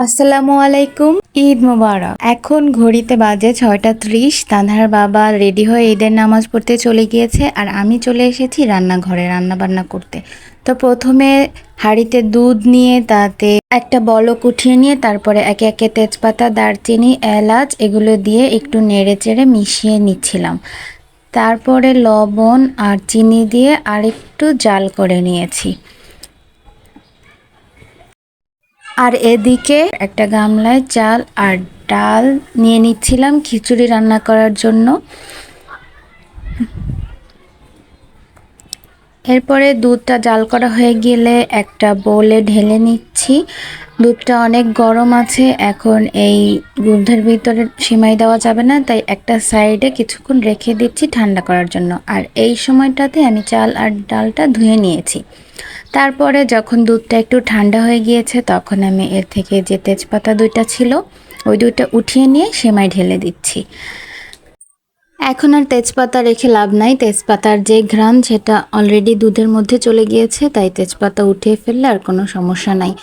আসসালামু আলাইকুম। ঈদ মোবারক। এখন ঘড়িতে বাজে 6টা 30। তানহার বাবা রেডি হয়ে ঈদের নামাজ পড়তে চলে গিয়েছে আর আমি চলে এসেছি রান্নাঘরে রান্না বান্না করতে। তো প্রথমে হাঁড়িতে দুধ নিয়ে তাতে একটা বলক উঠিয়ে নিয়ে তারপরে একে একে তেজপাতা, দারচিনি, এলাচ এগুলো দিয়ে একটু নেড়ে চেড়ে মিশিয়ে নিচ্ছিলাম। তারপরে লবণ আর চিনি দিয়ে আরেকটু জাল করে নিয়েছি। আর এদিকে একটা গামলায় চাল আর ডাল নিয়ে নিচ্ছিলাম খিচুড়ি রান্না করার জন্য। এরপরে দুধটা জাল করা হয়ে গেলে একটা বোলে ঢেলে নিচ্ছি। দুধটা অনেক গরম আছে, এখন এই দুধের ভিতরে সিমাই দেওয়া যাবে না, তাই একটা সাইডে কিছুক্ষণ রেখে দিচ্ছি ঠান্ডা করার জন্য। আর এই সময়টাতে আমি চাল আর ডালটা ধুয়ে নিয়েছি। তারপরে যখন দুধটা একটু ঠান্ডা হয়ে গিয়েছে তখন আমি এর থেকে যে তেজপাতা দুইটা ছিল ওই দুইটা উঠিয়ে নিয়ে সেমাই ঢেলে দিচ্ছি। এখন আর তেজপাতা রেখে লাভ নাই, তেজপাতার যে ঘ্রাণ সেটা অলরেডি দুধের মধ্যে চলে গিয়েছে, তাই তেজপাতা উঠিয়ে ফেললে আর কোনো সমস্যা নাই।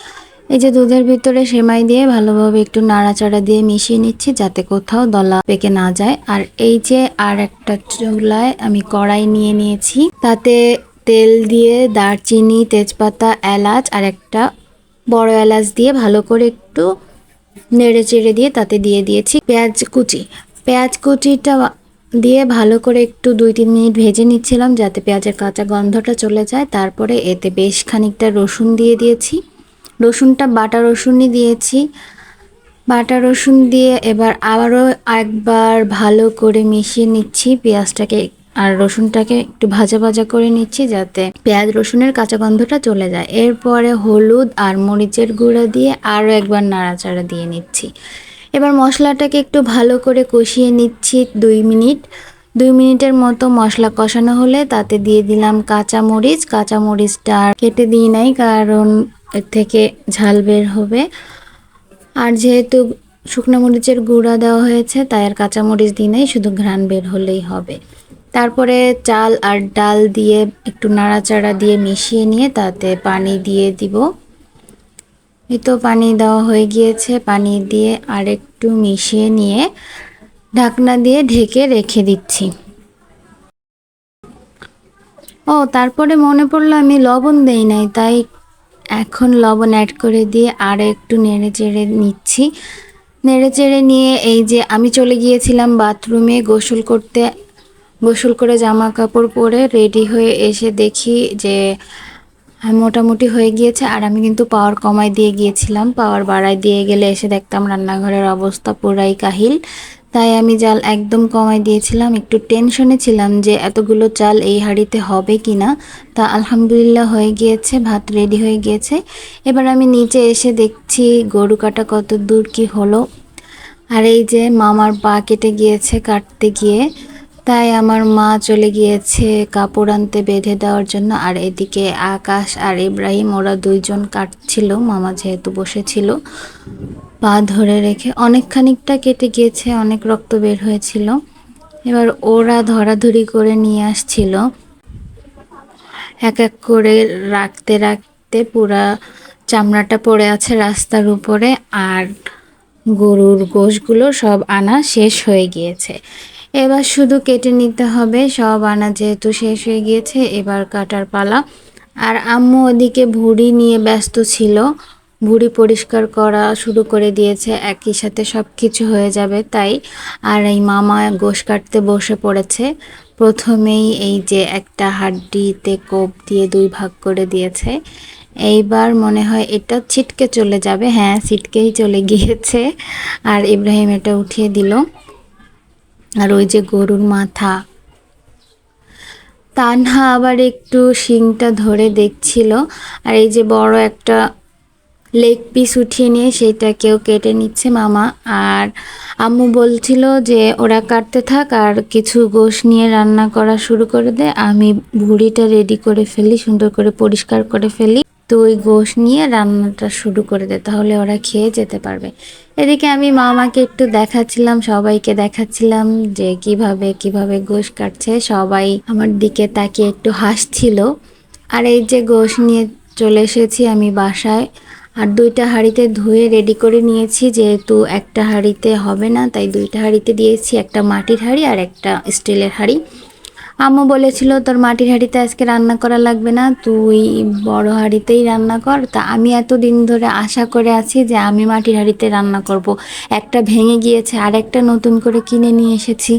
এই যে দুধের ভিতরে সেমাই দিয়ে ভালোভাবে একটু নাড়াচাড়া দিয়ে মিশিয়ে নিচ্ছি যাতে কোথাও দলা পেকে না যায়। আর এই যে আর একটা চুলায় আমি কড়াই নিয়ে নিয়েছি, তাতে তেল দিয়ে দারচিনি, তেজপাতা, এলাচ আর একটা বড় এলাচ দিয়ে ভালো করে একটু নেড়ে চেড়ে দিয়ে তাতে দিয়ে দিয়েছি পেঁয়াজ কুচি। পেঁয়াজ কুচিটা দিয়ে ভালো করে একটু 2-3 মিনিট ভেজে নিচ্ছিলাম যাতে পেঁয়াজের কাঁচা গন্ধটা চলে যায়। তারপরে এতে বেশ খানিকটা রসুন দিয়ে দিয়েছি। রসুনটা বাটা রসুনই দিয়েছি। বাটা রসুন দিয়ে এবার আবারও একবার ভালো করে মিশিয়ে নিচ্ছি পেঁয়াজটাকে আর রসুনটাকে একটু ভাজা ভাজা করে নিচ্ছি যাতে পেঁয়াজ রসুনের কাঁচা গন্ধটা চলে যায়। এরপরে হলুদ আর মরিচের গুঁড়া দিয়ে আরও একবার নাড়াচাড়া দিয়ে নিচ্ছি। এবার মশলাটাকে একটু ভালো করে কষিয়ে নিচ্ছি 2 মিনিট। 2 মিনিটের মতো মশলা কষানো হলে তাতে দিয়ে দিলাম কাঁচামরিচ। কাঁচামরিচটা আর কেটে দিই নাই কারণ এর থেকে ঝাল বের হবে। আর যেহেতু শুকনো মরিচের গুঁড়া দেওয়া হয়েছে তাই আর কাঁচামরিচ দিই নাই, শুধু ঘ্রাণ বের হলেই হবে। তারপরে চাল আর ডাল দিয়ে একটু নাড়াচাড়া দিয়ে মিশিয়ে নিয়ে তাতে পানি দিয়ে দিব। এই তো পানি দেওয়া হয়ে গিয়েছে, পানি দিয়ে আরেকটু মিশিয়ে নিয়ে ঢাকনা দিয়ে ঢেকে রেখে দিচ্ছি। ও তারপরে মনে পড়লো আমি লবণ দেই নাই, তাই এখন লবণ অ্যাড করে দিয়ে আর একটু নেড়ে চেড়ে নিচ্ছি। নেড়ে চেড়ে নিয়ে এই যে আমি চলে গিয়েছিলাম বাথরুমে গোসল করতে। গোসল করে জামা কাপড় পরে রেডি হয়ে এসে দেখি যে মোটামুটি হয়ে গিয়েছে। আর আমি কিন্তু পাওয়ার কমাই দিয়ে গিয়েছিলাম, পাওয়ার বাড়াই দিয়ে গেলে এসে দেখতাম রান্নাঘরের অবস্থা পুরাই কাহিল। তাই আমি জাল একদম কমাই দিয়েছিলাম। একটু টেনশনে ছিলাম যে এতগুলো চাল এই হাঁড়িতে হবে কি না। তা আলহামদুলিল্লাহ হয়ে গিয়েছে, ভাত রেডি হয়ে গিয়েছে। এবার আমি নিচে এসে দেখছি গরু কাটা কত দূর কি হলো। আর এই যে মামার পা কেটে গিয়েছে কাটতে গিয়ে, তাই আমার মা চলে গিয়েছে কাপড় আনতে বেঁধে দেওয়ার জন্য। আর এদিকে আকাশ আর ইব্রাহিম ওরা দুইজন কাটছিল, মামা যেহেতু বসেছিল পা ধরে রেখে। অনেক খানিকটা কেটে গিয়েছে, অনেক রক্ত বের হয়েছিল। এবার ওরা ধরাধরি করে নিয়ে আসছিল, এক এক করে রাখতে রাখতে পুরা চামড়াটা পড়ে আছে রাস্তার উপরে। আর গরুর গোশগুলো সব আনা শেষ হয়ে গিয়েছে, এবার শুধু কেটে নিতে হবে। সব আনা যেহেতু শেষ হয়ে গিয়েছে এবার কাটার পালা। আর আম্মু ওদিকে ভুঁড়ি নিয়ে ব্যস্ত ছিল, ভুঁড়ি পরিষ্কার করা শুরু করে দিয়েছে, একই সাথে সব কিছু হয়ে যাবে তাই। আর এই মামা গোশ কাটতে বসে পড়েছে। প্রথমেই এই যে একটা হাড্ডিতে কোপ দিয়ে 2 ভাগ করে দিয়েছে। এইবার মনে হয় এটা ছিটকে চলে যাবে, হ্যাঁ ছিটকেই চলে গিয়েছে। আর ইব্রাহিম এটা উঠিয়ে দিল। আর ওই যে গরুর মাথা, তানহা আবার একটু শিংটা ধরে দেখছিল। আর এই যে বড় একটা লেগ পিস উঠিয়ে নিয়ে সেইটাকেও কেটে নিচ্ছে মামা। আর আম্মু বলছিল যে ওরা কাটতে থাক আর কিছু গোশ নিয়ে রান্না করা শুরু করে দে, আমি ভুঁড়িটা রেডি করে ফেলি, সুন্দর করে পরিষ্কার করে ফেলি। তো ওই গোশ নিয়ে রান্নাটা শুরু করে দে, তাহলে ওরা খেয়ে যেতে পারবে। এদিকে আমি মামাকে একটু দেখাচ্ছিলাম, সবাইকে দেখাচ্ছিলাম যে কিভাবে কিভাবে গোশ কাটছে। সবাই আমার দিকে তাকিয়ে একটু হাসছিল। আর এই যে গোশ নিয়ে চলে এসেছি আমি বাসায়। আর দুইটা হাঁড়িতে ধুয়ে রেডি করে নিয়েছি, যেহেতু একটা হাঁড়িতে হবে না তাই দুইটা হাঁড়িতে দিয়েছি, একটা মাটির হাঁড়ি আর একটা স্টিলের হাঁড়ি। আম্মু বলেছিল তোর মাটির হাঁড়িতে আজকে রান্না করা লাগবে না, তুই বড় হাঁড়িতেই রান্না কর। তা আমি এতদিন ধরে আশা করে আছি যে আমি মাটির হাঁড়িতে রান্না করব। একটা ভেঙে গিয়েছে আর একটা নতুন করে কিনে নিয়ে এসেছি,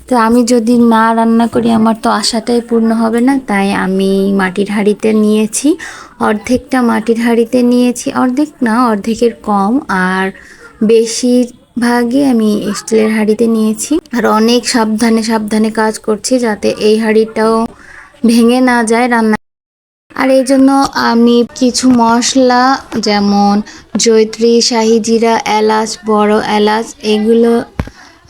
তো আমি যদি না রান্না করি আমার তো আশাটাই পূর্ণ হবে না। তাই আমি মাটির হাঁড়িতে নিয়েছি, অর্ধেকটা মাটির হাঁড়িতে নিয়েছি, অর্ধেক না অর্ধেকের কম, আর বেশিরভাগই আমি স্টিলের হাঁড়িতে নিয়েছি। আর অনেক সাবধানে সাবধানে কাজ করছি যাতে এই হাঁড়িটাও ভেঙে না যায় রান্না। আর এই জন্য আমি কিছু মশলা যেমন জয়িত্রী, শাহি জিরা, এলাচ, বড় এলাচ, এগুলো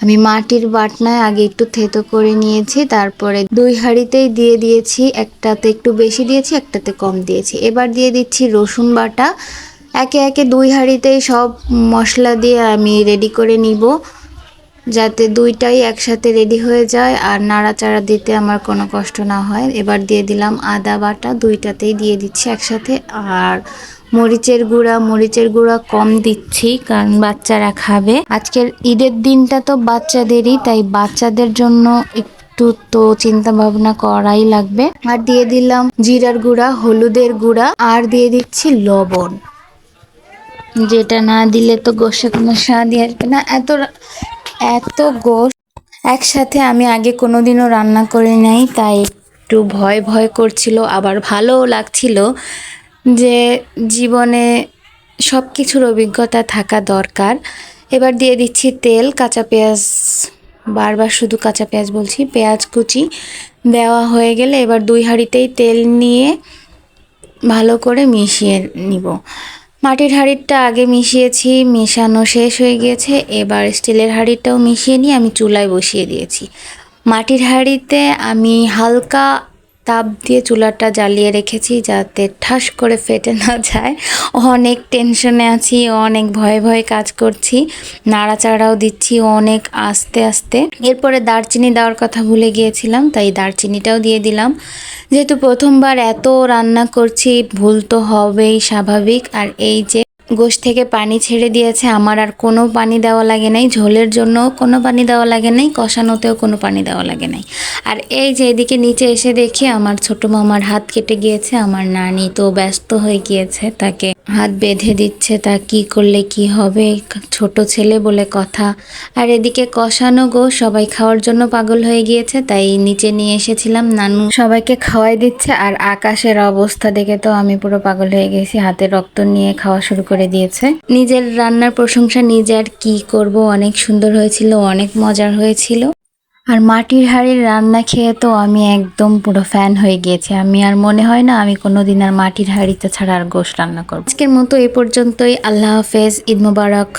আমি মাটির বাটনায় আগে একটু থেতো করে নিয়েছি, তারপরে দুই হাঁড়িতেই দিয়ে দিয়েছি। একটাতে একটু বেশি দিয়েছি, একটাতে কম দিয়েছি। এবার দিয়ে দিচ্ছি রসুন বাটা। একে একে দুই হাঁড়িতেই সব মশলা দিয়ে আমি রেডি করে নিব, যাতে দুইটাই একসাথে রেডি হয়ে যায় আর নাড়াচাড়া দিতে আমার কোনো কষ্ট না হয়। এবার দিয়ে দিলাম আদা বাটা, দুইটাতেই দিয়ে দিচ্ছি একসাথে। আর মরিচের গুঁড়া কম দিচ্ছি কারণ বাচ্চারা খাবে। আজকের ঈদের দিনটা তো বাচ্চাদেরই, তাই বাচ্চাদের জন্য একটু তো চিন্তা ভাবনা করাই লাগবে। আর দিয়ে দিলাম জিরার গুঁড়া, হলুদের গুঁড়া, আর দিয়ে দিচ্ছি লবণ, যেটা না দিলে তো গোশে কোনো স্বাদই আসবে না। এত গোশ একসাথে আমি আগে কোনোদিনও রান্না করে নাই, তাই একটু ভয় ভয় করছিল, আবার ভালোও লাগছিল যে জীবনে সব কিছুর অভিজ্ঞতা থাকা দরকার। এবার দিয়ে দিচ্ছি তেল, কাঁচা পেঁয়াজ, বারবার শুধু কাঁচা পেঁয়াজ বলছি, পেঁয়াজ কুচি দেওয়া হয়ে গেলে এবার দুই হাঁড়িতেই তেল নিয়ে ভালো করে মিশিয়ে নিব। মাটির হাঁড়িটা আগে মিশিয়েছি, মেশানো শেষ হয়ে গিয়েছে। এবার স্টিলের হাঁড়িটাও মিশিয়ে নিয়ে আমি চুলায় বসিয়ে দিয়েছি। মাটির হাঁড়িতে আমি হালকা তাপ দিয়ে চুলাটা জ্বালিয়ে রেখেছি যাতে ঠাস করে ফেটে না যায়। অনেক টেনশনে আছি, অনেক ভয়ে ভয়ে কাজ করছি, নাড়াচাড়াও দিচ্ছি অনেক আস্তে আস্তে। এরপরে দারচিনি দেওয়ার কথা ভুলে গিয়েছিলাম, তাই দারচিনিটাও দিয়ে দিলাম। যেহেতু প্রথমবার এত রান্না করছি, ভুল তো হবেই স্বাভাবিক। আর এই যে গোশ থেকে পানি ছেড়ে দিয়েছে, আমার আর কোনো পানি দেওয়া লাগে নাই, ঝোলের জন্য কোনো পানি দেওয়া লাগে নাই, কষানোতেও কোনো পানি দেওয়া লাগে নাই। আর এই যে এদিকে নিচে এসে দেখি আমার ছোট মামার হাত কেটে গিয়েছে, আমার নানি তো ব্যস্ত হয়ে গিয়েছে, তাকে হাত বেঁধে দিচ্ছে, তা কি করলে কি হবে, ছোট ছেলে বলে কথা। আর এদিকে কষানো গোশ সবাই খাওয়ার জন্য পাগল হয়ে গিয়েছে, তাই নিচে নিয়ে এসেছিলাম, নানু সবাইকে খাওয়াই দিচ্ছে। আর আকাশের অবস্থা দেখে তো আমি পুরো পাগল হয়ে গেছি, হাতে রক্ত নিয়ে খাওয়া শুরু করে দিয়েছে। নিজের রান্নার প্রশংসা নিজে আর কি করব, অনেক সুন্দর হয়েছিল, অনেক মজার হয়েছিল। আর মাটির হাঁড়ির রান্না খেয়ে তো আমি একদম পুরো ফ্যান হয়ে গিয়েছি। আমি আর মনে হয় না আমি কোনোদিন আর মাটির হাঁড়িতে ছাড়া আর গোশ রান্না করব। আজকের মতো এই পর্যন্তই। আল্লাহ হাফেজ, ঈদ মোবারক।